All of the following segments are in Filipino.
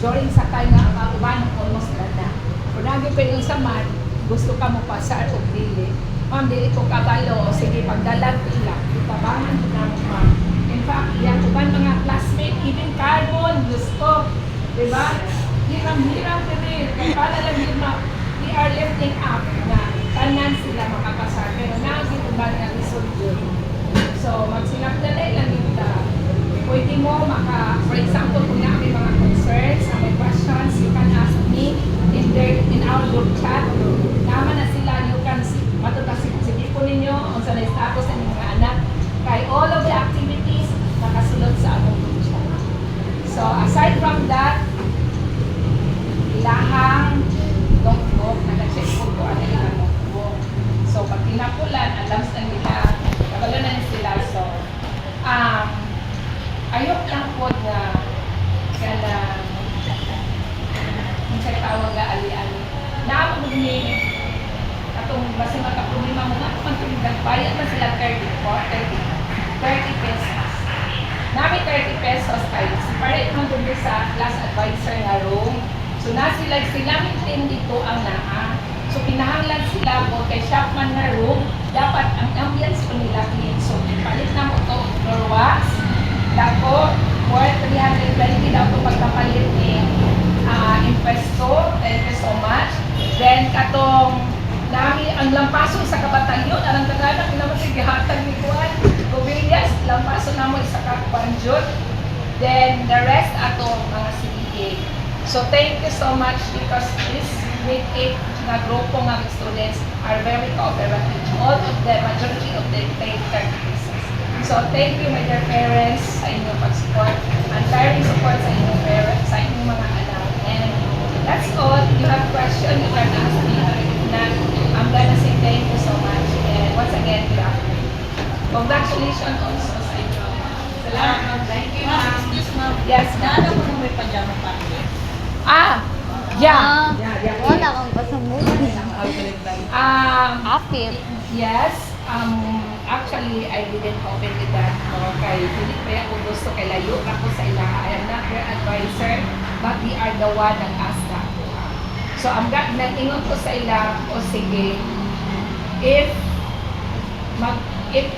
during sa time nga ang uban almost na. Kung naging pa yung sa man, gusto ka mo pasar o dili. Ma'am, dili ko kabalo, sige, pagdalag pila, itabangan ko na mo, ma'am. In fact, yan uban mga classmate, even carbon, gusto, diba? Hiram-hiram ka rin, kaya para lang yun, we are lifting up na tanan sila makapasar, pero naging uban nga lisod yun. So, magsinagdalay lang yun na pwede mo for example, kung na may mga concerns, may questions, you can ask me in our group chat. Naman na sila, you can sige po ninyo kung saan na status ng mga anak. Kay all of the activities, nakasulot sa among group chat. So, aside from that, ilahang notebook, nag-check po ko ano ilang notebook. So, pag tinapulan, alam sa nila, kabalo na sila. So, ayok lang po na kanang sa tawag na ali-ali. Naamag ni atong basi makaproblema mo nga kung nagbayad man sila 30 pesos. Nami 30 pesos tayo. Separate man dun sa class advisor nga room. So na sila maintain dito ang naa. So pinahanglan sila po kay Shopman na room. Dapat ang ambience po nila clean. So ipalit na mo to floor wax. Dako, more 320 daw ito pagkapalit ni Impesto. Thank you so much. Then, katong nami ang lampaso sa kabatalyon, ang kagana, naman sigihatag ni Juan Govillas, lampaso na mo isa kapanjot. Then, the rest ato mga CDA. So, thank you so much because this grade 8 na grupo ng students are very cooperative. All of them, majority of them, take 30 pesos. So, thank you, my dear parents, sa inyong pag-support. Untiring support sa inyong parents, sa inyong mga anak. And that's all. If you have questions, you can ask me. If not, I'm gonna say thank you so much. And once again, good afternoon. Congratulations also sa inyo. Salamat. Thank you, ma'am. Excuse ma'am. Yes, ma'am. Naano mo nung may pajama party? Yeah. Wala kang pasamuti. Apit. Yes. Actually, I didn't open with that. Kay hindi pa ako gusto kay layo ako sa ilaha. I am not their advisor, but we are the one that asked that. So, nag-ingon ko sa ila, o sige, if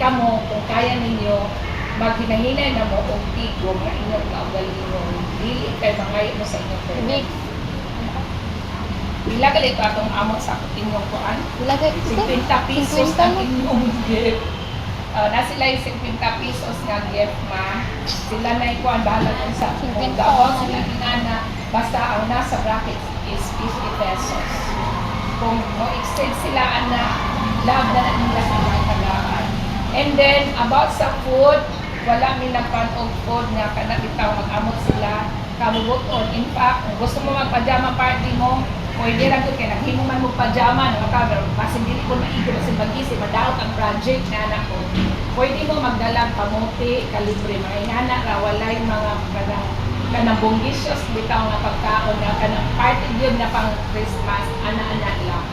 kamo, kung kaya ninyo, maghinahinay na mo o tigo, nga inyong kaugalingon, dili kay mangayo mo sa inyong permit. Bila ka dito atong amon sa inyong kuan? Ilagay 50 pesos ang inyong gift. Na sila yung 50 pesos nga gift, ma. Sila na yung kuan, bahala kung sa kung gawon sila inana, basta ang nasa bracket is 50 pesos. Kung mo-extend sila, love na nila sa mga tagaan. And then, about sa food, wala may nagpan og food nga kanabitaw mag-amot sila, kamubuton. In fact, kung gusto mo magpajama party mo, pwede lang ito kaya naghimuman mo pajama na makabar, kasi hindi ko maigil kasi mag-isip, madaot ang project na anak ko. Pwede mo magdalang kamote, kalibre, mga inana, walay mga kanang bonggisyos, bitaw nga pagkaon na kanang party yun na pang Christmas, ana-ana lang.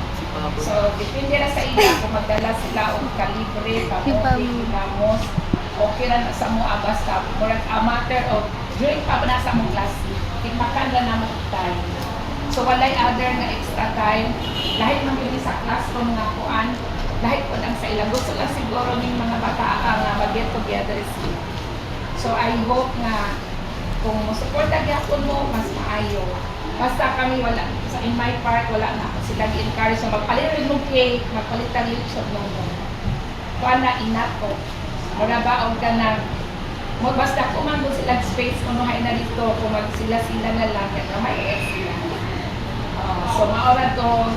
So, depende na sa ila kung magdala sila o kalibre, kamote, inamos, okay na sa mo basta murag amateur o during pa na sa mong klase, tikmakan lang naman time. So, walay other na extra time. Lahit man yun sa classroom nga kuan, lahit po lang sa ilang. Gusto lang siguro ng mga bata nga mag-get together sila. So, I hope na kung suporta gyapon mo, mas maayo. Basta kami wala, in my part, wala na ako sila gi-encourage na magpalit rin mong cake, magpalit ang YouTube mo. Kuan na ina ko. Mura ba o ka na, basta kung man sila space, unuhay na dito, kung sila-sila na lang, kaya may sila. So, maura to,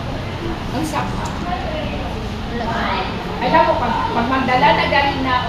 ang sapa. Alam mo, pag magdala na galing na